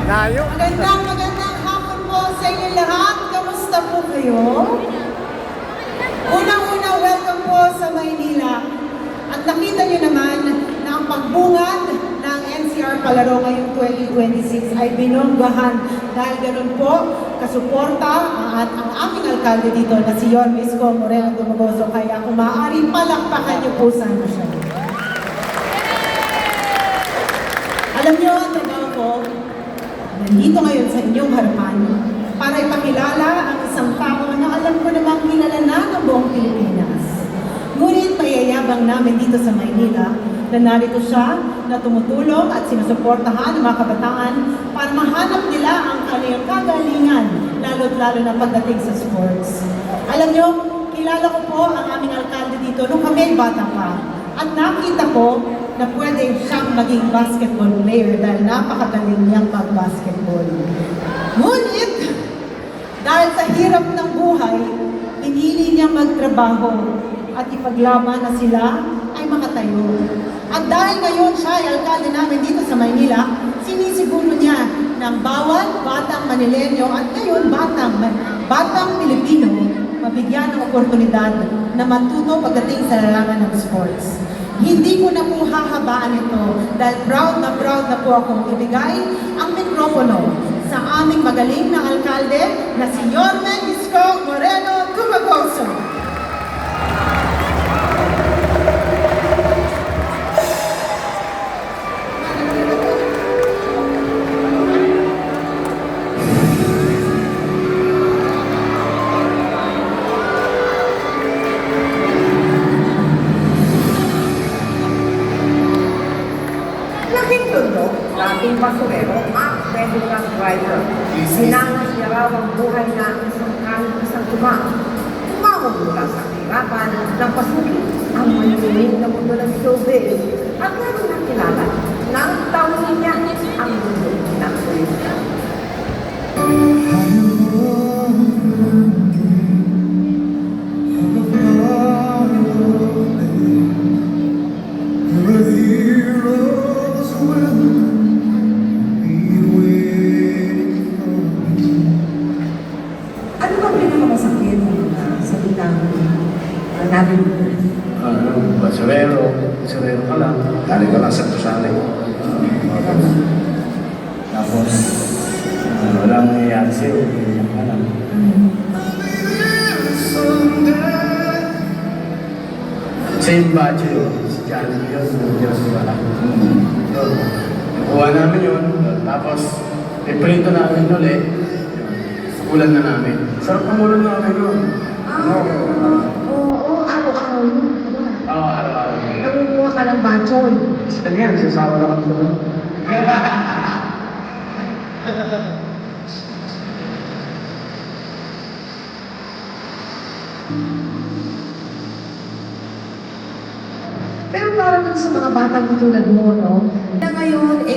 Layo. Magandang hapon po sa inyo lahat. Kamusta po kayo? Unang-una, welcome po sa Maynila. At nakita nyo naman na ang pagbungad ng NCR Palaro ngayong 2026 ay binonggahan dahil ganun po kasuporta at ang aming alkalde dito na si Yorme Isko Moreno Dumagoso. Kaya kung maaari, palakpakan nyo po sana siya. Alam nyo, ang trabaho ko, nandito ngayon sa inyong harapan para ipakilala ang isang tao na alam ko namang kilala na ng buong Pilipinas. Ngunit mayayabang namin dito sa Maynila na narito siya na tumutulong at sinusuportahan ng mga kabataan para mahanap nila ang kanilang kagalingan, lalo't-lalo na pagdating sa sports. Alam nyo, kilala ko po ang aming alkalde dito nung kami bata pa. At nakita ko na pwede siyang maging basketball player dahil napakagaling niyang mag-basketball. Ngunit, dahil sa hirap ng buhay, pinili niyang magtrabaho at ipaglaban na sila ay makatayo. At dahil ngayon siya ay alkalde namin dito sa Maynila, sinisiguro niya ng bawat batang Manileño at ngayon batang Pilipino mabigyan ng oportunidad na matuto pagdating sa larangan ng sports. Hindi ko na po hahabaan ito dahil proud na po akong ibigay ang mikropono sa aming magaling na alkalde na si Yorme Isko Moreno Dumagoso. Dating basurero at restaurant driver. Sinanas niya raw ang buhay na isang tumawag mula sa kahirapan ng pasukin ang maliming na mundo ng showbiz at lalo nakilala ng taon niya ang mundo ng politika. Basurero ka lang, galing ka lang sa Tusali. Tapos, walang nangyayari sa'yo, hindi ka lang. Same batch yun, si Johnny yun, Diyos wala. Nakuha namin yun, tapos iprito namin ulit, ulan na namin. Sarap ang ulan namin yun. Oo, araw-araw yun. Oo, araw-araw. Nangunguha ka ng batson. Ano yan, sasawa na kami doon. Pero parang sa mga batang tulad mo, no? Na ngayon,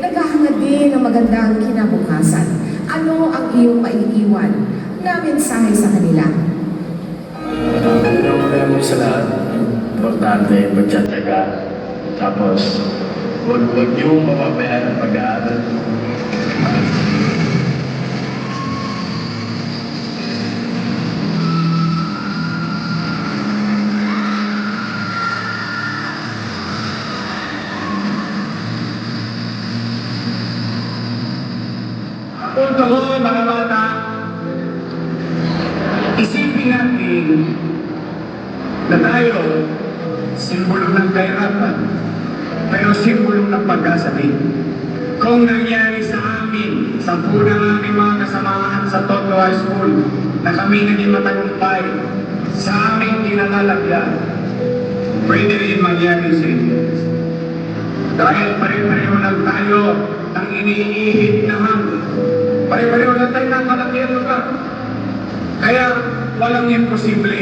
naghahangad din ng magandang kinabukasan. Ano ang iyong maiiwan na mensahe sa kanila? Una mo sa lahat, importante, magtsatsaga. Tapos, huwag niyong mapabayaan ang pag-aaral. Punto ko, mga bata, isipin natin na tayo, simbolo ng kahirapan, pero simbolo ng pag-asa din. Kung nangyari sa amin, sa ng aming mga kasamahan sa Toto High School, na kami naging matagumpay sa aming kinalalagyan, pwede rin mangyari sa inyo. Dahil pare-pareho lang tayo ang iniihit na hangin. Pare-pareho lang tayo ng kalakihan lugar. Kaya walang imposible